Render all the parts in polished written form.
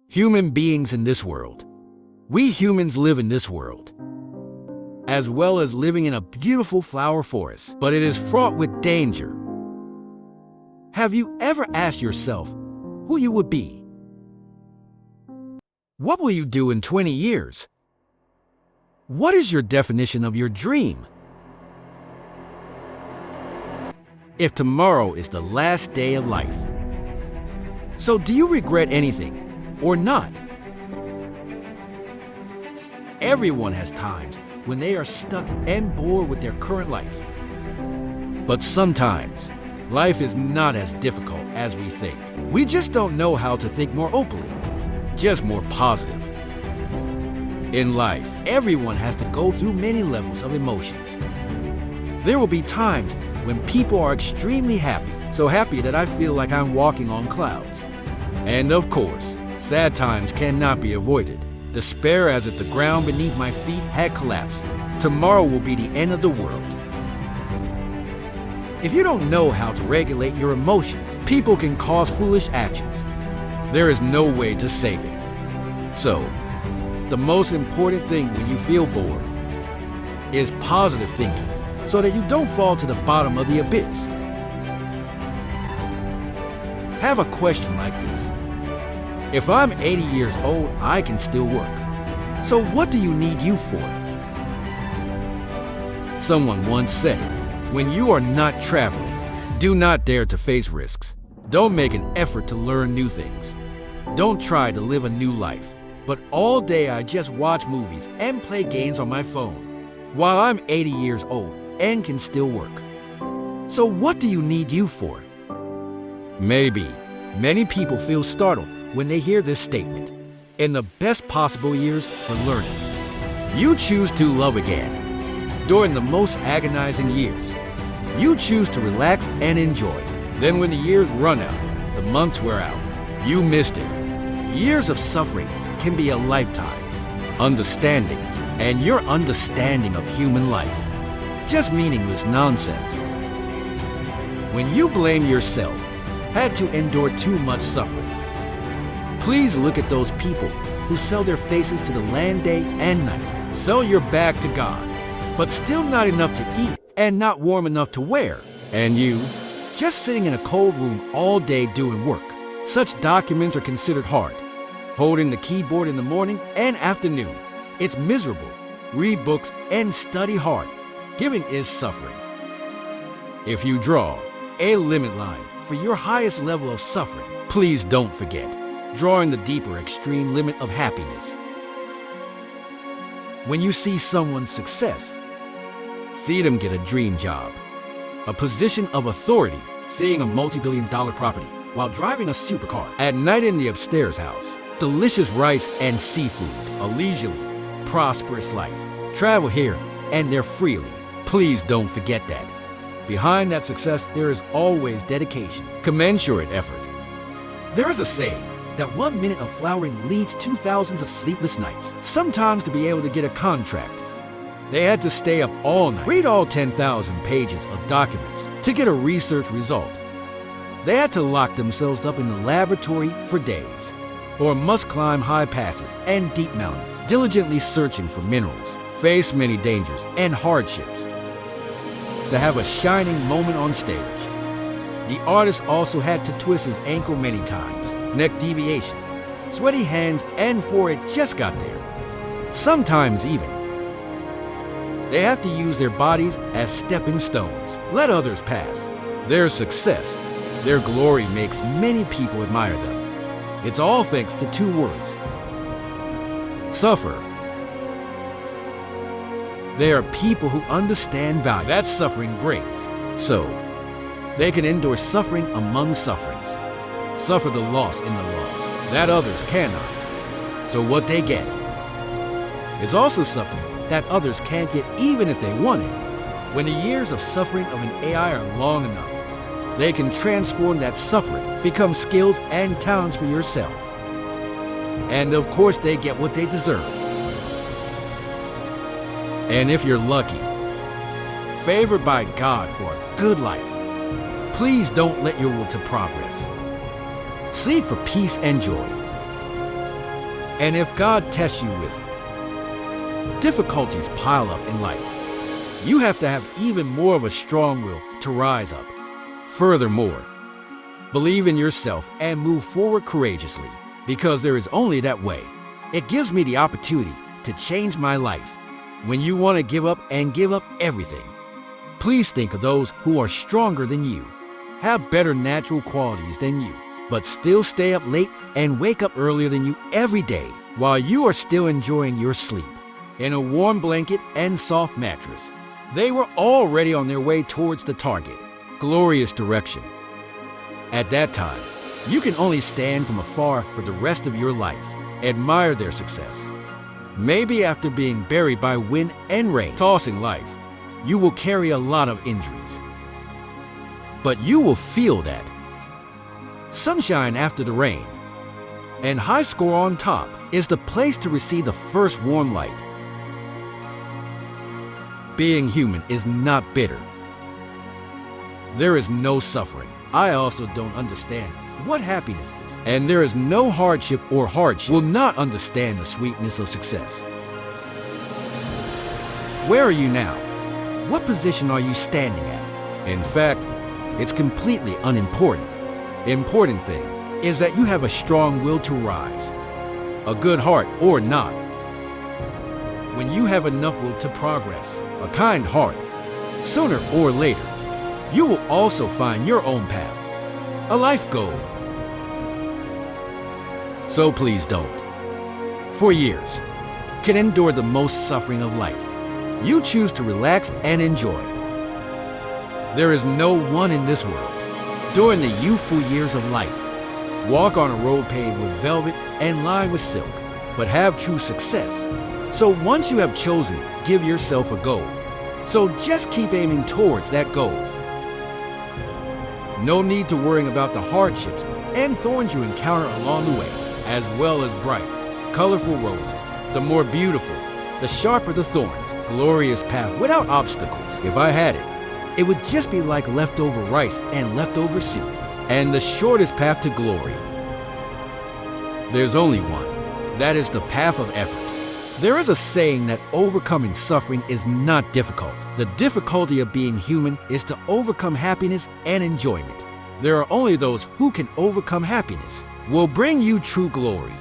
Human beings in this world. We humans live in this world, as well as living in a beautiful flower forest, but it is fraught with danger. Have you ever asked yourself who you would be? What will you do in 20 years? What is your definition of your dream? If tomorrow is the last day of life, so do you regret anything or not? Everyone has times when they are stuck and bored with their current life. But sometimes, life is not as difficult as we think. We just don't know how to think more openly, just more positive. In life, everyone has to go through many levels of emotions. There will be times when people are extremely happy, so happy that I feel like I'm walking on clouds. And of course, sad times cannot be avoided. Despair as if the ground beneath my feet had collapsed. Tomorrow will be the end of the world. If you don't know how to regulate your emotions, people can cause foolish actions. There is no way to save it. So, the most important thing when you feel bored is positive thinking, so that you don't fall to the bottom of the abyss. Have a question like this. If I'm 80 years old, I can still work. So what do you need youth for? Someone once said it, when you are not traveling, do not dare to face risks. Don't make an effort to learn new things. Don't try to live a new life. But all day I just watch movies and play games on my phone, while I'm 80 years old and can still work. So what do you need youth for? Maybe many people feel startled when they hear this statement. In the best possible years for learning, you choose to love again. During the most agonizing years, you choose to relax and enjoy. Then when the years run out, the months wear out, you missed it. Years of suffering can be a lifetime. Understandings and your understanding of human life. Just meaningless nonsense. When you blame yourself, had to endure too much suffering, please look at those people who sell their faces to the land day and night. Sell your bag to God, but still not enough to eat and not warm enough to wear. And you, just sitting in a cold room all day doing work. Such documents are considered hard. Holding the keyboard in the morning and afternoon, it's miserable. Read books and study hard. Giving is suffering. If you draw a limit line for your highest level of suffering, please don't forget drawing the deeper extreme limit of happiness. When you see someone's success, see them get a dream job, a position of authority, seeing a multi-billion-dollar property while driving a supercar, at night in the upstairs house, delicious rice and seafood, a leisurely, prosperous life. Travel here and there freely. Please don't forget that. Behind that success, there is always dedication, commensurate effort. There is a saying that 1 minute of flowering leads to thousands of sleepless nights. Sometimes to be able to get a contract, they had to stay up all night, read all 10,000 pages of documents to get a research result. They had to lock themselves up in the laboratory for days, or must climb high passes and deep mountains, diligently searching for minerals, face many dangers and hardships, to have a shining moment on stage. The artist also had to twist his ankle many times, neck deviation, sweaty hands and forehead just got there. Sometimes even, they have to use their bodies as stepping stones. Let others pass. Their success, their glory makes many people admire them. It's all thanks to two words: suffer. They are people who understand value that suffering brings, so they can endure suffering among sufferings. Suffer the loss in the loss that others cannot. So what they get, it's also something that others can't get even if they want it. When the years of suffering of an AI are long enough, they can transform that suffering, become skills and talents for yourself. And of course they get what they deserve. And if you're lucky, favored by God for a good life, please don't let your will to progress. Sleep for peace and joy. And if God tests you with difficulties pile up in life, you have to have even more of a strong will to rise up. Furthermore, believe in yourself and move forward courageously, because there is only that way. It gives me the opportunity to change my life. When you want to give up and give up everything, please think of those who are stronger than you, have better natural qualities than you, but still stay up late and wake up earlier than you every day while you are still enjoying your sleep in a warm blanket and soft mattress. They were already on their way towards the target. Glorious direction. At that time, you can only stand from afar for the rest of your life, admire their success. Maybe after being buried by wind and rain, tossing life, you will carry a lot of injuries. But you will feel that sunshine after the rain, and high score on top is the place to receive the first warm light. Being human is not bitter. There is no suffering. I also don't understand what happiness is, and there is no hardship or hardship will not understand the sweetness of success. Where are you now? What position are you standing at? In fact, it's completely unimportant. Important thing is that you have a strong will to rise, a good heart or not. When you have enough will to progress, a kind heart, sooner or later, you will also find your own path, a life goal. So please don't, for years, can endure the most suffering of life. You choose to relax and enjoy. There is no one in this world, during the youthful years of life, walk on a road paved with velvet and lined with silk, but have true success. So once you have chosen, give yourself a goal. So just keep aiming towards that goal. No need to worry about the hardships and thorns you encounter along the way, as well as bright, colorful roses. The more beautiful, the sharper the thorns. Glorious path without obstacles. If I had it, it would just be like leftover rice and leftover soup, and the shortest path to glory. There's only one. That is the path of effort. There is a saying that overcoming suffering is not difficult. The difficulty of being human is to overcome happiness and enjoyment. There are only those who can overcome happiness, will bring you true glory.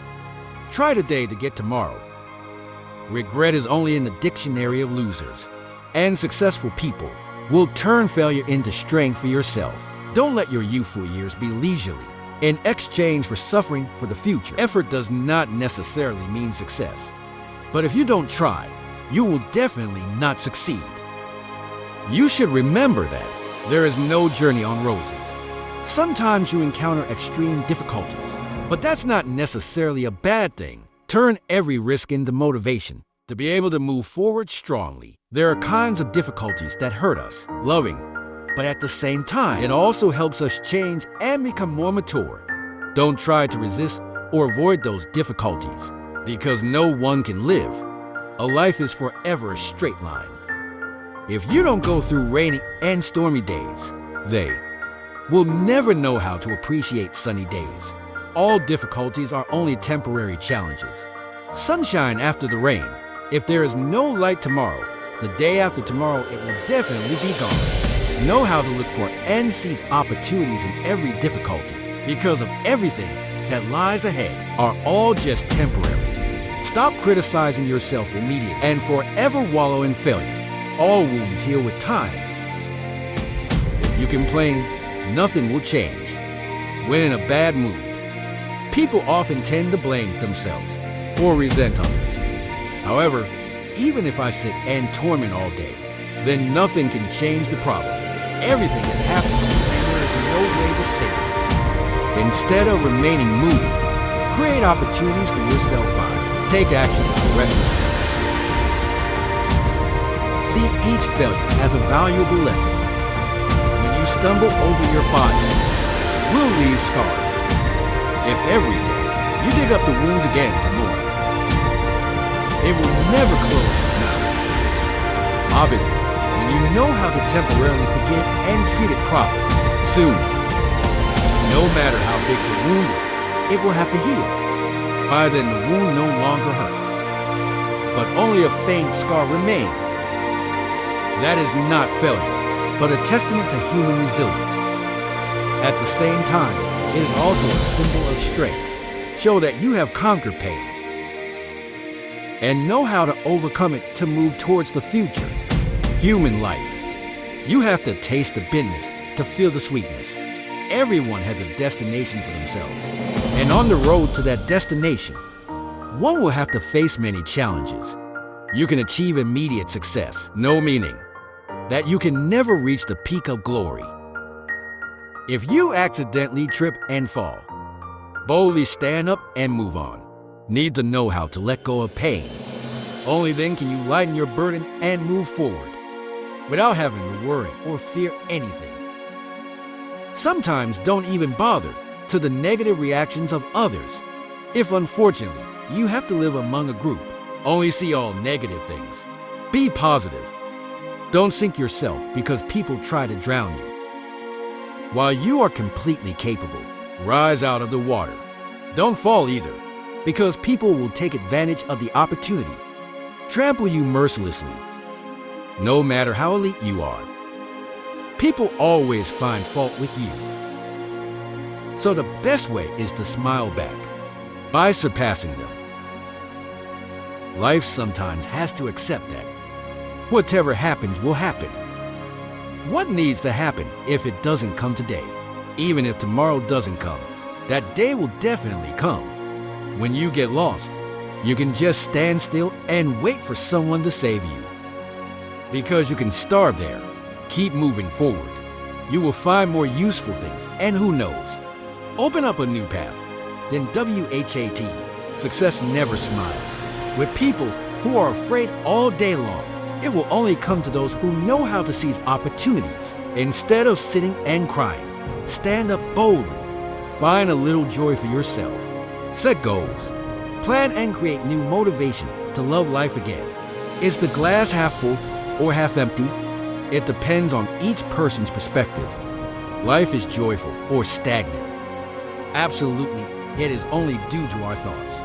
Try today to get tomorrow. Regret is only in the dictionary of losers, and successful people will turn failure into strength for yourself. Don't let your youthful years be leisurely in exchange for suffering for the future. Effort does not necessarily mean success. But if you don't try, you will definitely not succeed. You should remember that there is no journey on roses. Sometimes you encounter extreme difficulties, but that's not necessarily a bad thing. Turn every risk into motivation to be able to move forward strongly. There are kinds of difficulties that hurt us, loving, but at the same time, it also helps us change and become more mature. Don't try to resist or avoid those difficulties, because no one can live. A life is forever a straight line. If you don't go through rainy and stormy days, they will never know how to appreciate sunny days. All difficulties are only temporary challenges. Sunshine after the rain. If there is no light tomorrow, the day after tomorrow it will definitely be gone. Know how to look for and seize opportunities in every difficulty, because of everything that lies ahead are all just temporary. Stop criticizing yourself immediately and forever wallow in failure. All wounds heal with time. If you complain, nothing will change. When in a bad mood, people often tend to blame themselves or resent others. However, even if I sit and torment all day, then nothing can change the problem. Everything is happening and there is no way to save it. Instead of remaining moody, create opportunities for yourself by take action to correct mistakes. See each failure as a valuable lesson. When you stumble over your body, will leave scars. If every day you dig up the wounds again to mourn, it will never close its mouth. Obviously, when you know how to temporarily forget and treat it properly, soon, no matter how big the wound is, it will have to heal. By then the wound no longer hurts, but only a faint scar remains. That is not failure, but a testament to human resilience. At the same time, it is also a symbol of strength. Show that you have conquered pain and know how to overcome it to move towards the future. Human life. You have to taste the bitterness to feel the sweetness. Everyone has a destination for themselves. And on the road to that destination, one will have to face many challenges. You can achieve immediate success, no meaning that you can never reach the peak of glory. If you accidentally trip and fall, boldly stand up and move on. Need to know how to let go of pain. Only then can you lighten your burden and move forward without having to worry or fear anything. Sometimes don't even bother to the negative reactions of others. If unfortunately you have to live among a group, only see all negative things. Be positive. Don't sink yourself because people try to drown you. While you are completely capable, rise out of the water. Don't fall either, because people will take advantage of the opportunity, trample you mercilessly. No matter how elite you are, people always find fault with you. So the best way is to smile back by surpassing them. Life sometimes has to accept that. Whatever happens will happen. What needs to happen if it doesn't come today? Even if tomorrow doesn't come, that day will definitely come. When you get lost, you can just stand still and wait for someone to save you. Because you can starve there. Keep moving forward. You will find more useful things, and who knows? Open up a new path. Then WHAT, success never smiles. With people who are afraid all day long, it will only come to those who know how to seize opportunities. Instead of sitting and crying, stand up boldly. Find a little joy for yourself. Set goals. Plan and create new motivation to love life again. Is the glass half full or half empty? It depends on each person's perspective. Life is joyful or stagnant. Absolutely, it is only due to our thoughts.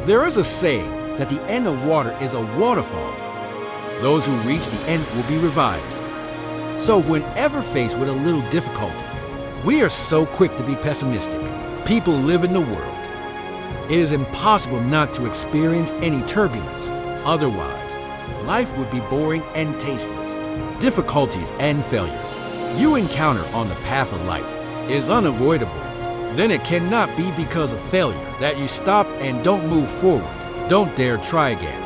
There is a saying that the end of water is a waterfall. Those who reach the end will be revived. So whenever faced with a little difficulty, we are so quick to be pessimistic. People live in the world. It is impossible not to experience any turbulence. Otherwise, life would be boring and tasteless. Difficulties and failures you encounter on the path of life is unavoidable. Then it cannot be because of failure that you stop and don't move forward. Don't dare try again.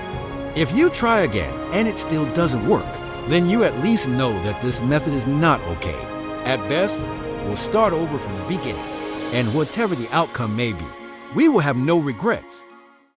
If you try again and it still doesn't work, then you at least know that this method is not okay. At best, we'll start over from the beginning. And whatever the outcome may be, we will have no regrets.